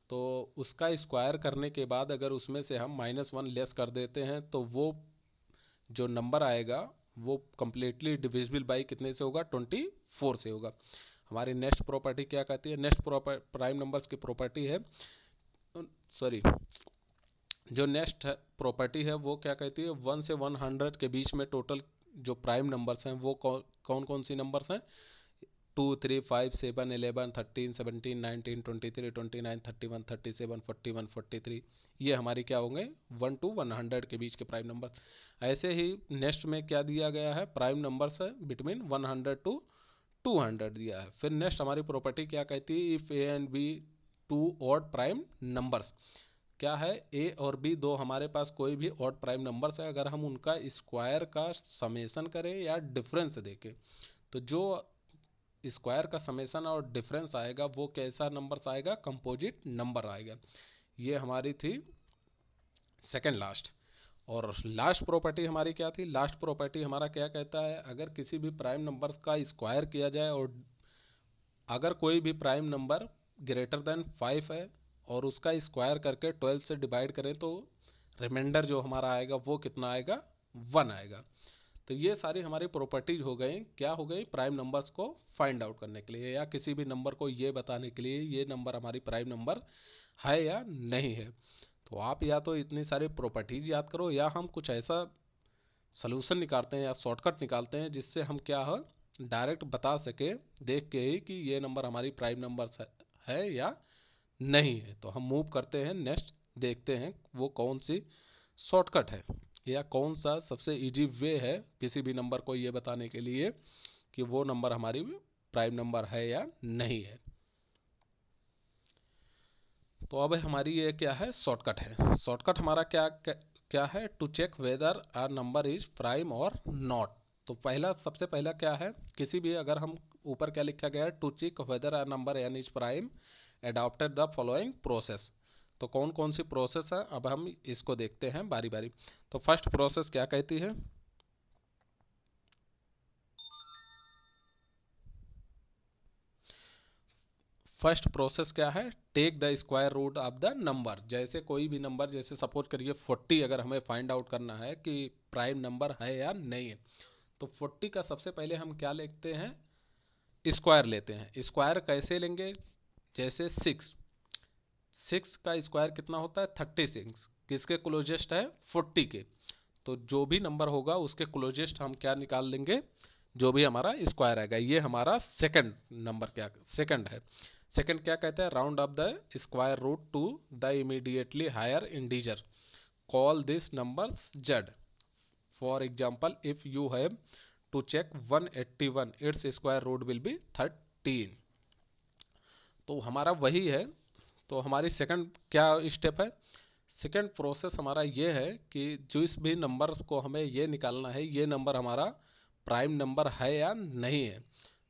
तो उसका स्क्वायर करने के बाद अगर उसमें से हम -1 लेस कर देते हैं तो वो जो नंबर आएगा वो कंप्लीटली डिविजिबल बाई कितने से होगा, 24 से होगा। हमारी नेक्स्ट प्रॉपर्टी क्या कहती है, नेक्स्ट प्राइम नंबर्स की प्रॉपर्टी है, सॉरी, जो नेक्स्ट प्रॉपर्टी है वो क्या कहती है, 1 से 100 के बीच में टोटल जो प्राइम नंबर्स हैं वो कौन कौन सी नंबर्स हैं, 2, 3, 5, 7, 11, 13, 17, 19, 23, 29, 31, 37, 41, 43, ये हमारी क्या होंगे, 1 to 100 के बीच के प्राइम नंबर्स। ऐसे ही नेक्स्ट में क्या दिया गया है, प्राइम नंबर्स है बिटवीन 100 to 200 दिया है। फिर नेक्स्ट हमारी प्रॉपर्टी क्या कहती है, if a and b two odd prime numbers, क्या है, ए और बी दो हमारे पास कोई भी ऑड प्राइम नंबर्स है, अगर हम उनका स्क्वायर का समेशन करें या डिफरेंस देखें, तो जो स्क्वायर का समेशन और डिफरेंस आएगा वो कैसा नंबर्स आएगा, कंपोजिट नंबर आएगा। ये हमारी थी सेकंड लास्ट। और लास्ट प्रॉपर्टी हमारी क्या थी, लास्ट प्रॉपर्टी हमारा क्या कहता है, अगर किसी भी प्राइम नंबर का स्क्वायर किया जाए और अगर कोई भी प्राइम नंबर ग्रेटर देन 5 है और उसका स्क्वायर करके 12 से डिवाइड करें तो रिमाइंडर जो हमारा आएगा वो कितना आएगा, 1 आएगा। तो ये सारी हमारी प्रॉपर्टीज हो गई, क्या हो गई, प्राइम नंबर्स को फाइंड आउट करने के लिए या किसी भी नंबर को ये बताने के लिए ये नंबर हमारी प्राइम नंबर है या नहीं है। तो आप या तो इतनी सारी प्रॉपर्टीज याद करो या हम कुछ ऐसा सलूशन निकालते हैं या शॉर्टकट निकालते हैं जिससे हम क्या है डायरेक्ट बता सके देख के ही कि ये नंबर हमारी प्राइम नंबर है या नहीं है। तो हम मूव करते हैं नेक्स्ट, देखते हैं वो कौन सी शॉर्टकट है या कौन सा सबसे इजी वे है किसी भी नंबर को ये बताने के लिए कि वो नंबर हमारी प्राइम नंबर है या नहीं है। तो अब हमारी ये क्या है, शॉर्टकट है। शॉर्टकट हमारा क्या है, to check whether a number is prime और नॉट। तो पहला सबसे पहला क्या है, किसी भी अगर हम ऊपर क्या लिखा गया है, to check whether a number n is prime adopted the following process. तो कौन कौन सी प्रोसेस है अब हम इसको देखते हैं बारी बारी। तो फर्स्ट प्रोसेस क्या कहती है, फर्स्ट प्रोसेस क्या है, take the square root of the number. जैसे कोई भी नंबर, जैसे सपोज करिए 40, अगर हमें फाइंड आउट करना है कि प्राइम नंबर है या नहीं है, तो 40 का सबसे पहले हम क्या लेते हैं, स्क्वायर लेते हैं। स्क्वायर कैसे लेंगे, जैसे 6 का स्क्वायर कितना होता है, 36, किसके क्लोजेस्ट है, 40 के। तो जो भी नंबर होगा उसके क्लोजेस्ट हम क्या निकाल लेंगे, जो भी हमारा स्क्वायर आएगा। ये हमारा सेकंड नंबर, क्या सेकंड है। सेकंड क्या कहता है, round off the square root to the immediately higher integer, call this numbers z. For example, if you have to check 181, it's square root will be 13। तो हमारा वही है। तो हमारी सेकंड क्या स्टेप है, सेकंड प्रोसेस हमारा ये है कि जिस भी नंबर को हमें ये निकालना है ये नंबर हमारा प्राइम नंबर है या नहीं है,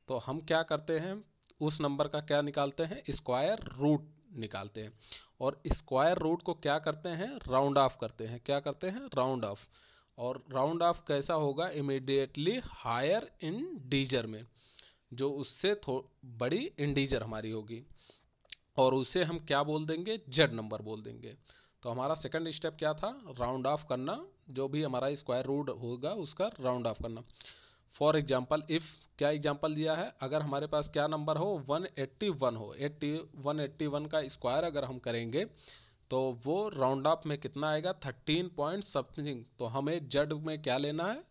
तो हम क्या करते हैं, उस नंबर का क्या निकालते हैं, स्क्वायर रूट निकालते हैं। और स्क्वायर रूट को क्या करते हैं, राउंड ऑफ करते हैं। क्या करते हैं, राउंड ऑफ। और राउंड ऑफ कैसा होगा, इमीडिएटली हायर इंटीजर में, जो उससे बड़ी इंटीजर हमारी होगी और उसे हम क्या बोल देंगे, जेड नंबर बोल देंगे। तो हमारा सेकंड स्टेप क्या था, राउंड ऑफ करना, जो भी हमारा स्क्वायर रूट होगा उसका राउंड ऑफ करना। फॉर एग्जाम्पल इफ, क्या एग्जाम्पल दिया है, अगर हमारे पास क्या नंबर हो 181 हो, 181 का स्क्वायर अगर हम करेंगे तो वो राउंड ऑफ में कितना आएगा 13 पॉइंट समथिंग। तो हमें जेड में क्या लेना है,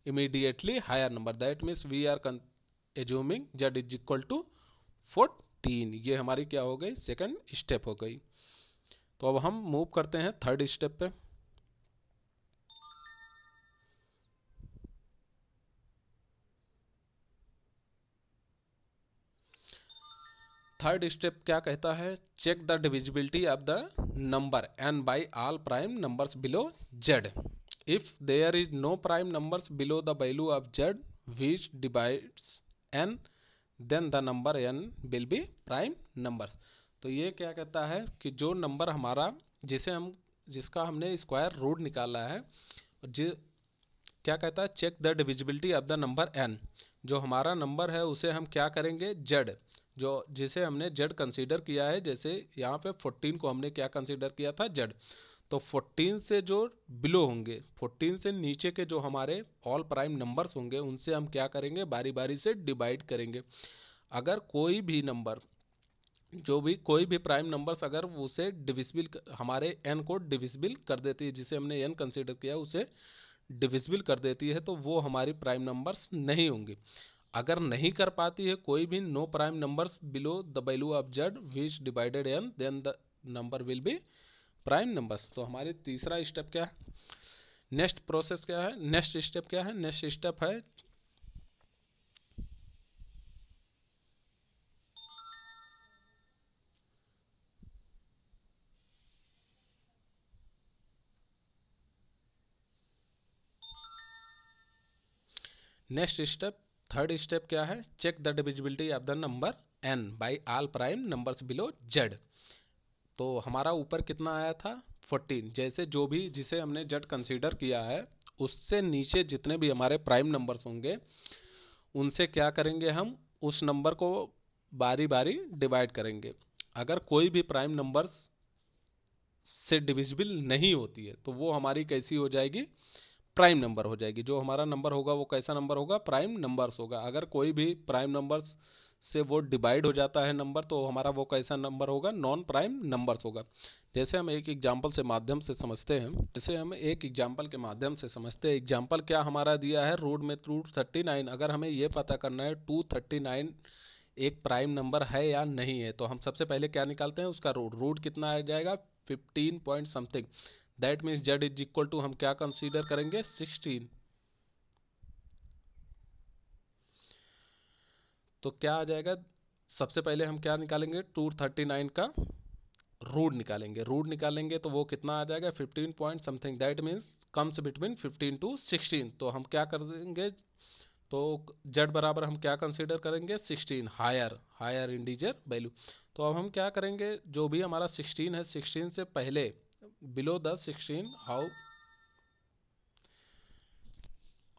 immediately higher number, that means we are assuming z is equal to 14। ये हमारी क्या हो गई, सेकंड स्टेप हो गई। तो अब हम मूव करते हैं थर्ड स्टेप पे। थर्ड स्टेप क्या कहता है, check the divisibility of the number n by all prime numbers below z। If there is no prime numbers below the value of z which divides n, then the number n will be prime numbers. तो ये क्या कहता है कि जो number हमारा जिसका हमने स्क्वायर रूट निकाला है, क्या कहता है, check the divisibility of the number n। जो हमारा नंबर है उसे हम क्या करेंगे, z, जो जिसे हमने z कंसीडर किया है, जैसे यहाँ पे 14 को हमने क्या कंसीडर किया था, z। तो 14 से जो बिलो होंगे, 14 से नीचे के जो हमारे ऑल प्राइम नंबर्स होंगे उनसे हम क्या करेंगे, बारी बारी से डिवाइड करेंगे। अगर कोई भी नंबर, कोई भी प्राइम नंबर्स अगर उसे डिविजिबल, हमारे n को डिविजिबल कर देती है, जिसे हमने n कंसीडर किया उसे डिविजिबल कर देती है, तो वो हमारी प्राइम नंबर्स नहीं होंगी। अगर नहीं कर पाती है कोई भी, no prime numbers below the value of z which divided n, then the number will be prime numbers. तो हमारे तीसरा स्टेप क्या है, नेक्स्ट प्रोसेस क्या है, नेक्स्ट स्टेप क्या है, नेक्स्ट स्टेप है नेक्स्ट स्टेप, थर्ड स्टेप क्या है, check the divisibility of the number n by all prime numbers below z। तो हमारा ऊपर कितना आया था 14, जैसे जो भी जिसे हमने z कंसीडर किया है उससे नीचे जितने भी हमारे प्राइम नंबर्स होंगे उनसे क्या करेंगे, हम उस नंबर को बारी बारी डिवाइड करेंगे। अगर कोई भी प्राइम नंबर्स से डिविजिबल नहीं होती है तो वो हमारी कैसी हो जाएगी, प्राइम नंबर हो जाएगी। जो हमारा नंबर होगा वो कैसा नंबर होगा, प्राइम नंबर्स होगा। अगर कोई भी प्राइम नंबर्स से वो डिवाइड हो जाता है नंबर, तो हमारा वो कैसा नंबर होगा, नॉन प्राइम नंबर्स होगा। जैसे हम एक एग्जांपल से माध्यम से समझते हैं, जैसे हम एक एग्जांपल के माध्यम से समझते हैं। एग्जांपल क्या हमारा दिया है, रूट में 239। अगर हमें ये पता करना है 239 एक प्राइम नंबर है या नहीं है, तो हम सबसे पहले क्या निकालते हैं, उसका रूट। रूट कितना आ जाएगा 15 point something, that means z is equal to हम क्या कंसीडर करेंगे 16। तो क्या आ जाएगा, सबसे पहले हम क्या निकालेंगे, 239 का रूट निकालेंगे। रूट निकालेंगे तो वो कितना आ जाएगा 15 point something, that means comes between 15 to 16। तो हम क्या कर देंगे, तो z बराबर हम क्या कंसीडर करेंगे 16, हायर इंटीजर वैल्यू। तो अब हम क्या करेंगे, जो भी हमारा 16 है, 16 से पहले बिलो द 16 हाउ,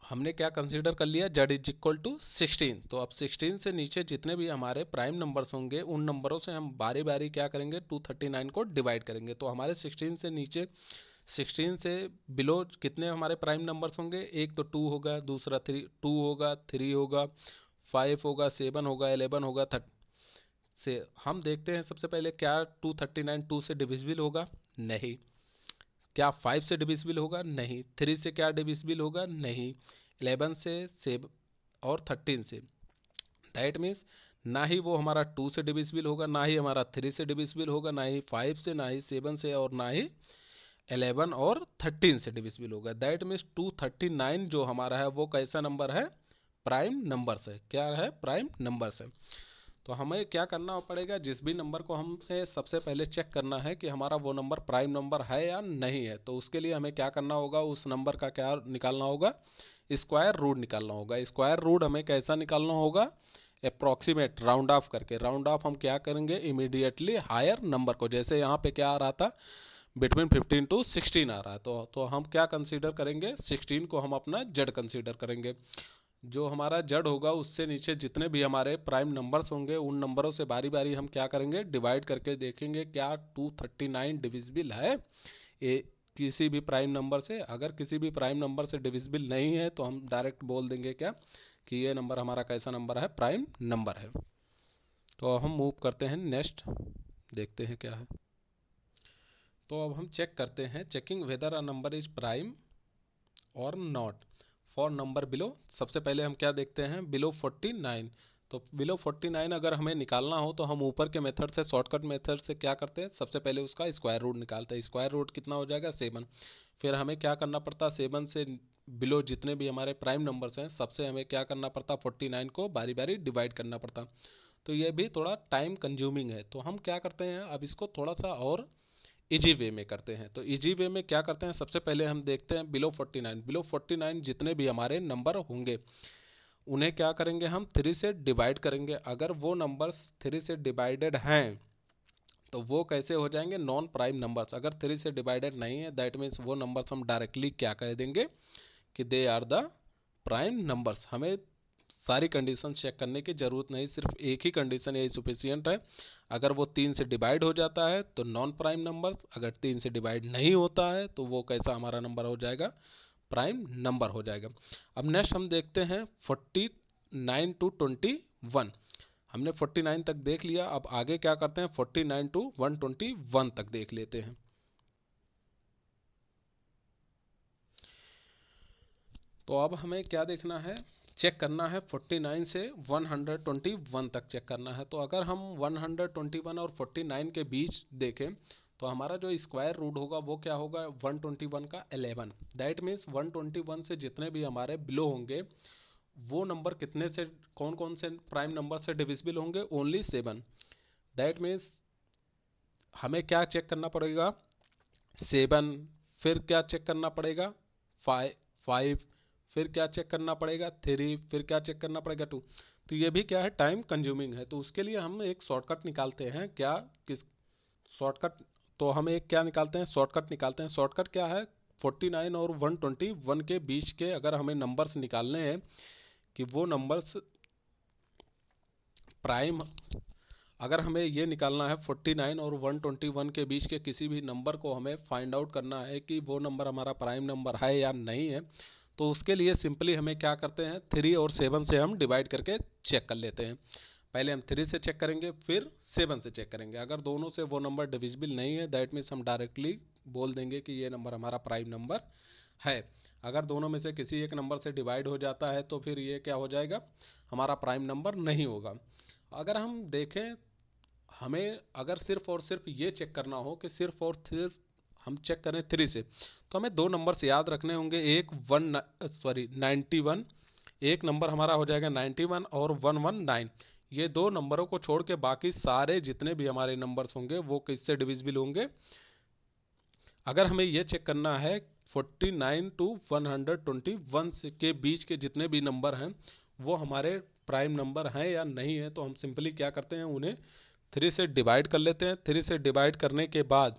हमने क्या कंसीडर कर लिया, z इज इक्वल टू 16। तो अब 16 से नीचे जितने भी हमारे प्राइम नंबर्स होंगे उन नंबरों से हम बारी बारी क्या करेंगे 239 को डिवाइड करेंगे। तो हमारे 16 से नीचे, 16 से बिलो कितने हमारे प्राइम नंबर्स होंगे, एक तो 2 होगा, दूसरा 2 होगा, 3 होगा, 5 होगा, 7 होगा, 11 होगा, 30 से हम देखते हैं सबसे पहले क्या 239 2 से डिविजिबल होगा, नहीं। क्या 5 से डिविजिबल होगा, नहीं। 3 से क्या डिविजिबल होगा, नहीं। 11 से और 13 से, दैट मीन्स ना ही वो हमारा 2 से डिविजिबल होगा, ना ही हमारा 3 से डिविजिबल होगा, ना ही 5 से, ना ही 7 से, और ना ही 11 और 13 से डिविजिबल होगा। दैट मीन्स 239 जो हमारा है वो कैसा नंबर है, प्राइम नंबर्स है। क्या है, प्राइम नंबर्स है। तो हमें क्या करना पड़ेगा, जिस भी नंबर को हमें सबसे पहले चेक करना है कि हमारा वो नंबर प्राइम नंबर है या नहीं है, तो उसके लिए हमें क्या करना होगा, उस नंबर का क्या निकालना होगा, स्क्वायर रूट निकालना होगा। स्क्वायर रूट हमें कैसा निकालना होगा, अप्रॉक्सीमेट, राउंड ऑफ करके। राउंड ऑफ हम क्या करेंगे, इमीडिएटली हायर नंबर को। जैसे यहाँ पे क्या आ रहा था, बिटवीन 15 टू 16 आ रहा है, तो हम क्या कंसीडर करेंगे, 16 को हम अपना जेड कंसीडर करेंगे। जो हमारा जेड होगा उससे नीचे जितने भी हमारे प्राइम नंबर्स होंगे उन नंबरों से बारी बारी हम क्या करेंगे, डिवाइड करके देखेंगे क्या 239 डिविजिबल है, किसी भी प्राइम नंबर से, अगर किसी भी प्राइम नंबर से डिविजिबल नहीं है तो हम डायरेक्ट बोल देंगे क्या कि ये नंबर हमारा कैसा नंबर है, प्राइम नंबर है। तो हम मूव करते हैं नेक्स्ट, देखते हैं क्या है। तो अब हम चेक करते हैं, checking weather a number is prime और नॉट फॉर नंबर बिलो। सबसे पहले हम क्या देखते हैं, बिलो 49। तो बिलो 49 अगर हमें निकालना हो तो हम ऊपर के मेथड से, शॉर्टकट मेथड से क्या करते हैं, सबसे पहले उसका स्क्वायर रूट निकालते हैं। स्क्वायर रूट कितना हो जाएगा, 7। फिर हमें क्या करना पड़ता, 7 से बिलो जितने भी हमारे प्राइम नंबर्स हैं सबसे हमें क्या करना पड़ता, 49 को बारी बारी डिवाइड करना पड़ता। तो ये भी थोड़ा टाइम कंज्यूमिंग है। तो हम क्या करते हैं, अब इसको थोड़ा सा और इजी वे में करते हैं। तो इजी वे में क्या करते हैं, सबसे पहले हम देखते हैं बिलो 49। बिलो 49 जितने भी हमारे नंबर होंगे उन्हें क्या करेंगे, हम 3 से डिवाइड करेंगे। अगर वो नंबर्स 3 से डिवाइडेड हैं तो वो कैसे हो जाएंगे, नॉन प्राइम नंबर्स। अगर 3 से डिवाइडेड नहीं है दैट मीन्स वो नंबर्स हम डायरेक्टली क्या कह देंगे कि they are the prime numbers. हमें सारी कंडीशन चेक करने की जरूरत नहीं, सिर्फ एक ही कंडीशन यही सफिशियंट है। अगर वो 3 से डिवाइड हो जाता है तो नॉन प्राइम नंबर, अगर 3 से डिवाइड नहीं होता है तो वो कैसा हमारा नंबर हो जाएगा, प्राइम नंबर हो जाएगा। अब नेक्स्ट हम देखते हैं 49 टू 21। हमने 49 तक देख लिया, अब आगे क्या करते हैं, 49 टू 121 तक देख लेते हैं। तो अब हमें क्या देखना है, चेक करना है 49 से 121 तक चेक करना है। तो अगर हम 121 और 49 के बीच देखें तो हमारा जो स्क्वायर रूट होगा वो क्या होगा, 121 का 11। दैट मीन्स 121 से जितने भी हमारे बिलो होंगे वो नंबर कितने से, कौन कौन से प्राइम नंबर से डिविजिबल होंगे, ओनली 7। दैट मीन्स हमें क्या चेक करना पड़ेगा, 7। फिर क्या चेक करना पड़ेगा, 5। फिर क्या चेक करना पड़ेगा, 3। फिर क्या चेक करना पड़ेगा, 2। तो ये भी क्या है, टाइम कंज्यूमिंग है। तो उसके लिए हम एक शॉर्टकट निकालते हैं, क्या, किस शॉर्टकट, तो हम एक क्या निकालते हैं, शॉर्टकट निकालते हैं। शॉर्टकट क्या है, 49 और 121 के बीच के अगर हमें नंबर्स निकालने हैं कि वो नंबर्स प्राइम, अगर हमें ये निकालना है 49 और 121 के बीच के किसी भी नंबर को हमें फाइंड आउट करना है कि वो नंबर हमारा प्राइम नंबर है या नहीं है, तो उसके लिए सिंपली हमें क्या करते हैं, 3 और 7 से हम डिवाइड करके चेक कर लेते हैं। पहले हम 3 से चेक करेंगे फिर 7 से चेक करेंगे। अगर दोनों से वो नंबर डिविजिबल नहीं है दैट मीन्स हम डायरेक्टली बोल देंगे कि ये नंबर हमारा प्राइम नंबर है। अगर दोनों में से किसी एक नंबर से डिवाइड हो जाता है तो फिर ये क्या हो जाएगा, हमारा प्राइम नंबर नहीं होगा। अगर हम देखें, हमें अगर सिर्फ और सिर्फ ये चेक करना हो कि सिर्फ और सिर्फ हम चेक करें 3 से, तो हमें दो नंबर्स याद रखने होंगे, एक 91, एक नंबर हमारा हो जाएगा 91 और 119। ये दो नंबरों को छोड़ के बाकी सारे जितने भी हमारे नंबर्स होंगे वो किससे डिविजिबल होंगे। अगर हमें ये चेक करना है 49 टू 121 के बीच के जितने भी नंबर हैं वो हमारे प्राइम नंबर हैं या नहीं है, तो हम सिंपली क्या करते हैं, उन्हें 3 से डिवाइड कर लेते हैं। 3 से डिवाइड करने के बाद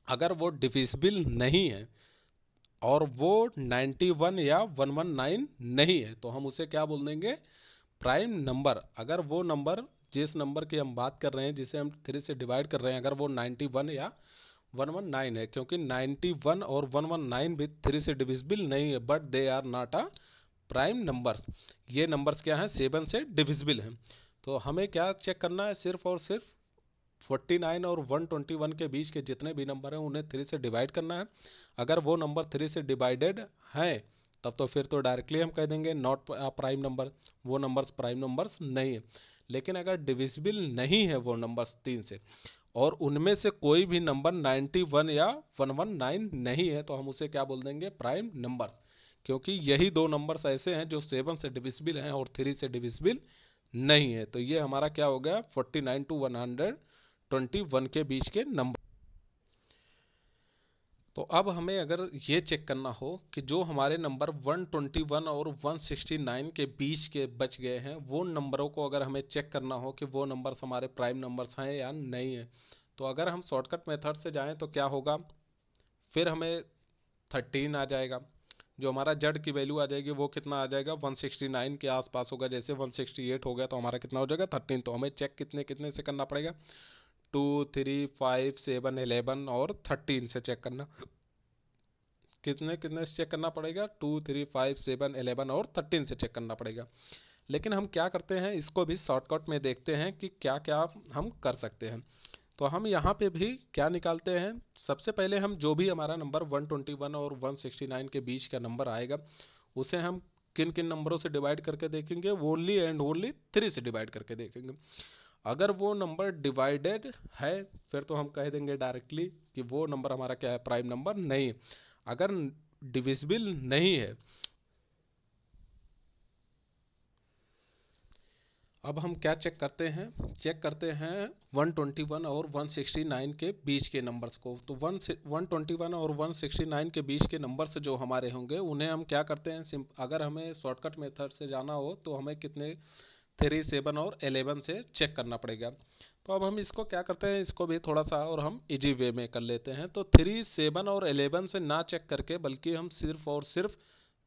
अगर वो डिविजिबल नहीं है और वो 91 या 119 नहीं है तो हम उसे क्या बोल देंगे, प्राइम नंबर। अगर वो नंबर, जिस नंबर की हम बात कर रहे हैं जिसे हम 3 से डिवाइड कर रहे हैं, अगर वो 91 या 119 है, क्योंकि 91 और 119 भी 3 से डिविजिबल नहीं है but they are not a prime number. ये नंबर्स क्या हैं, 7 से डिविजिबल हैं। तो हमें क्या चेक करना है, सिर्फ और सिर्फ 49 और 121 के बीच के जितने भी नंबर हैं उन्हें 3 से डिवाइड करना है। अगर वो नंबर 3 से डिवाइडेड हैं तब तो फिर तो डायरेक्टली हम कह देंगे नॉट प्राइम नंबर, वो नंबर्स प्राइम नंबर्स नहीं है। लेकिन अगर डिविजिबल नहीं है वो नंबर्स 3 से और उनमें से कोई भी नंबर 91 या 119 नहीं है तो हम उसे क्या बोल देंगे, प्राइम नंबर। क्योंकि यही दो नंबर्स ऐसे हैं जो 7 से डिविजिबल हैं और 3 से डिविजिबल नहीं है। तो ये हमारा क्या हो गया, 49 टू 121 के बीच के नंबर। तो अब हमें अगर ये चेक करना हो कि जो हमारे नंबर 121 और 169 के बीच के बच गए हैं वो नंबरों को अगर हमें चेक करना हो कि वो नंबर्स हमारे प्राइम नंबर्स हैं या नहीं है, तो अगर हम शॉर्टकट मेथड से जाएं तो क्या होगा, फिर हमें 13 आ जाएगा, जो हमारा जेड की वैल्यू आ जाएगी वो कितना आ जाएगा, 169 के आसपास होगा। जैसे 168 हो गया तो हमारा कितना हो जाएगा, 13। तो हमें चेक कितने कितने से करना पड़ेगा, 2, 3, 5, 7, 11 और 13 से चेक करना कितने कितने से चेक करना पड़ेगा, 2, 3, 5, 7, 11 और 13 से चेक करना पड़ेगा। लेकिन हम क्या करते हैं, इसको भी शॉर्टकट में देखते हैं कि क्या क्या हम कर सकते हैं। तो हम यहाँ पे भी क्या निकालते हैं, सबसे पहले हम जो भी हमारा नंबर 121 और 169 के बीच का नंबर आएगा उसे हम किन किन नंबरों से डिवाइड करके देखेंगे, ओनली एंड ओनली 3 से डिवाइड करके देखेंगे। अगर वो नंबर डिवाइडेड है फिर तो हम कह देंगे डायरेक्टली कि वो नंबर हमारा क्या है, प्राइम नंबर नहीं है। अगर डिविजिबल नहीं है, अब हम क्या चेक करते हैं, चेक करते हैं 121 और 169 के बीच के नंबर्स को। तो 121 और 169 के बीच के नंबर्स जो हमारे होंगे उन्हें हम क्या करते हैं, अगर हमें शॉर्टकट मेथड से जाना हो तो हमें कितने 3, 7 और 11 से चेक करना पड़ेगा। तो अब हम इसको क्या करते हैं, इसको भी थोड़ा सा और हम इजी वे में कर लेते हैं। तो 3, 7 और 11 से ना चेक करके बल्कि हम सिर्फ और सिर्फ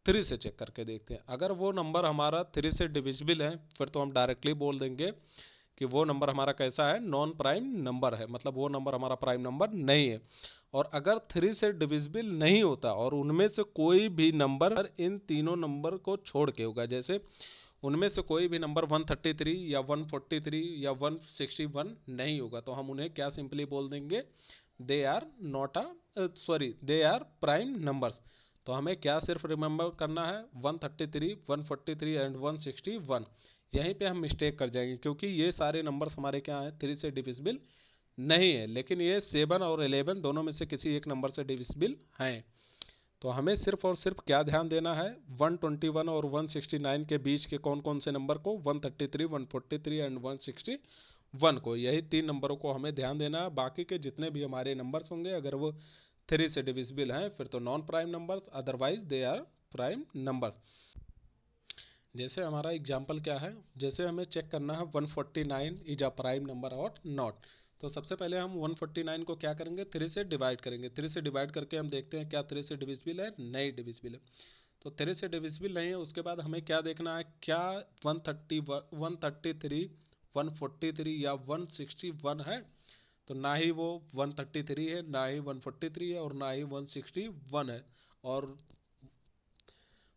3 से चेक करके देखते हैं। अगर वो नंबर हमारा 3 से डिविजिबल है फिर तो हम डायरेक्टली बोल देंगे कि वो नंबर हमारा कैसा है, नॉन प्राइम नंबर है, मतलब वो नंबर हमारा प्राइम नंबर नहीं है। और अगर 3 से डिविजिबल नहीं होता और उनमें से कोई भी नंबर इन तीनों नंबर को छोड़ के होगा, जैसे उनमें से कोई भी नंबर 133 या 143 या 161 नहीं होगा, तो हम उन्हें क्या सिंपली बोल देंगे, they are not they are prime numbers. तो हमें क्या सिर्फ रिमेंबर करना है 133, 143 एंड 161। यहीं पे हम मिस्टेक कर जाएंगे क्योंकि ये सारे नंबर्स हमारे क्या हैं, 3 से डिविजिबल नहीं है, लेकिन ये 7 और 11 दोनों में से किसी एक नंबर से डिविजिबल हैं। तो हमें सिर्फ और सिर्फ क्या ध्यान देना है, 121 और 169 के बीच के कौन कौन से नंबर को, 133, 143 एंड 161 को, यही 3 नंबरों को हमें ध्यान देना है। बाकी के जितने भी हमारे नंबर्स होंगे अगर वो 3 से डिविजिबल हैं फिर तो non prime numbers, otherwise they are prime numbers. जैसे हमारा एग्जाम्पल क्या है, जैसे हमें चेक करना है 149 इज अ प्राइम नंबर और नॉट। तो सबसे पहले हम 149 को क्या करेंगे, 3 से डिवाइड करेंगे। 3 से डिवाइड करके हम देखते हैं क्या 3 से डिविजिबल है, नहीं डिविजिबल है। तो 3 से डिविजिबल नहीं है, उसके बाद हमें क्या देखना है, क्या 133, 143 या 161 है। तो ना ही वो 133 है, ना ही 143 है और ना ही 161 है। और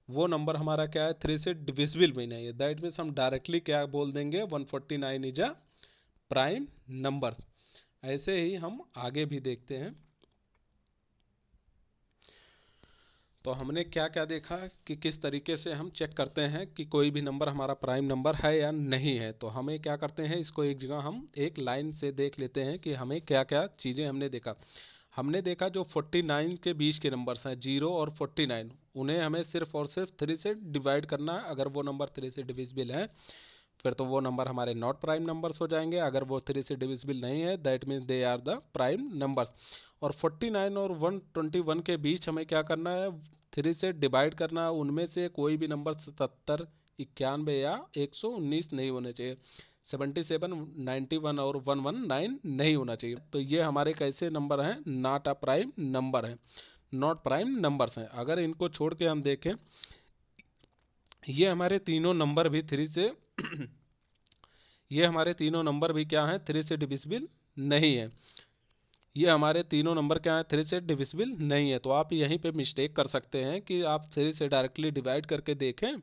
वो नंबर हमारा क्या है, 3 से डिविजिबल भी नहीं है। दैट मीन्स हम डायरेक्टली क्या बोल देंगे, 149 इज अ प्राइम नंबर। ऐसे ही हम आगे भी देखते हैं। तो हमने क्या क्या देखा कि किस तरीके से हम चेक करते हैं कि कोई भी नंबर हमारा प्राइम नंबर है या नहीं है। तो हमें क्या करते हैं, इसको एक जगह हम एक लाइन से देख लेते हैं कि हमें क्या क्या चीज़ें हमने देखा। हमने देखा जो 49 के बीच के नंबर्स हैं, 0 और 49, उन्हें हमें सिर्फ और सिर्फ 3 से डिवाइड करना है। अगर वो नंबर 3 से डिविजिबल है फिर तो वो नंबर हमारे नॉट प्राइम नंबर्स हो जाएंगे। अगर वो 3 से डिविजिबल नहीं है that means they are the prime numbers. और 49 और 121 के बीच हमें क्या करना है, 3 से डिवाइड करना है। उनमें से कोई भी नंबर 77, 91 या 119 नहीं होने चाहिए। 77, 91 और 119 नहीं होना चाहिए। तो ये हमारे कैसे नंबर हैं, नॉट अ प्राइम नंबर है, नॉट प्राइम नंबर्स हैं। अगर इनको छोड़ के हम देखें, ये हमारे तीनों नंबर भी 3 से ये हमारे तीनों नंबर भी क्या हैं, 3 से डिविजिबल नहीं है। ये हमारे तीनों नंबर क्या है, 3 से डिविजिबल नहीं है। तो आप यहीं पे मिस्टेक कर सकते हैं कि आप 3 से डायरेक्टली डिवाइड करके देखें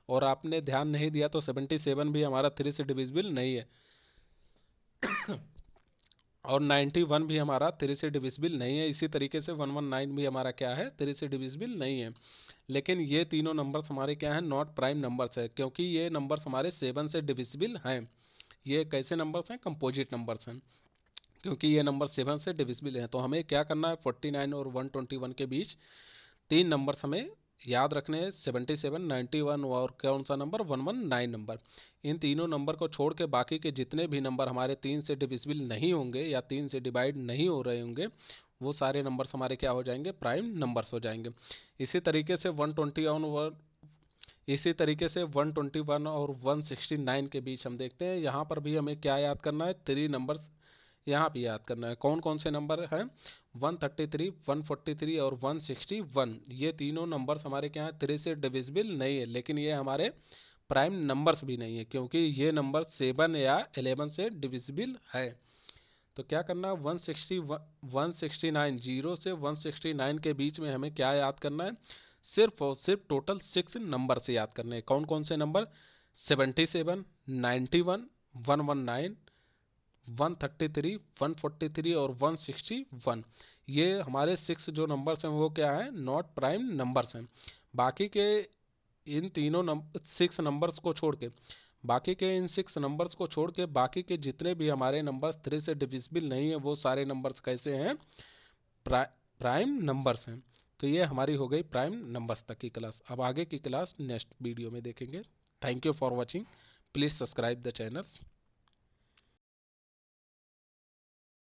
और आपने ध्यान नहीं दिया तो 77 भी हमारा 3 से डिविजिबल नहीं है और 91 भी हमारा 3 से डिविजिबल नहीं है। इसी तरीके से 119 भी हमारा क्या है, 3 से डिविजिबल नहीं है। लेकिन ये तीनों नंबर्स हमारे क्या हैं, नॉट प्राइम नंबर्स है, क्योंकि ये नंबर्स हमारे 7 से डिविजिबल हैं। ये कैसे नंबर्स हैं, कंपोजिट नंबर्स हैं, क्योंकि ये नंबर 7 से डिविजिबल है। तो हमें क्या करना है, 49 और 121 के बीच 3 नंबर्स हमें याद रखने हैं, 77, 91 और कौन सा नंबर, 119 नंबर। इन तीनों नंबर को छोड़ के बाकी के जितने भी नंबर हमारे 3 से डिविजिबल नहीं होंगे या 3 से डिवाइड नहीं हो रहे होंगे वो सारे नंबर्स हमारे क्या हो जाएंगे, प्राइम नंबर्स हो जाएंगे। इसी तरीके से 121 और 169 के बीच हम देखते हैं, यहाँ पर भी हमें क्या याद करना है, 3 नंबर्स यहाँ भी याद करना है। कौन कौन से नंबर हैं, 133, 143 और 161। ये तीनों नंबर्स हमारे क्या हैं, 3 से डिविजिबल नहीं है, लेकिन ये हमारे प्राइम नंबर्स भी नहीं है क्योंकि ये नंबर 7 या 11 से डिविजिबल है। तो क्या करना है, 169 जीरो से 169 के बीच में हमें क्या याद करना है, सिर्फ और सिर्फ टोटल 6 नंबर से याद करने हैं। कौन कौन से नंबर, 77, 91, 119, 133, 143 और 161। ये हमारे 6 जो नंबर्स हैं वो क्या है, नॉट प्राइम नंबर्स हैं। बाकी के इन तीनों 6 नंबर्स को छोड़ के, बाकी के इन 6 नंबर्स को छोड़ के बाकी के जितने भी हमारे नंबर्स 3 से डिविजिबल नहीं है वो सारे नंबर्स कैसे हैं, प्राइम नंबर्स हैं। तो ये हमारी हो गई प्राइम नंबर्स तक की क्लास। अब आगे की क्लास नेक्स्ट वीडियो में देखेंगे। Thank you for watching, please subscribe the channel.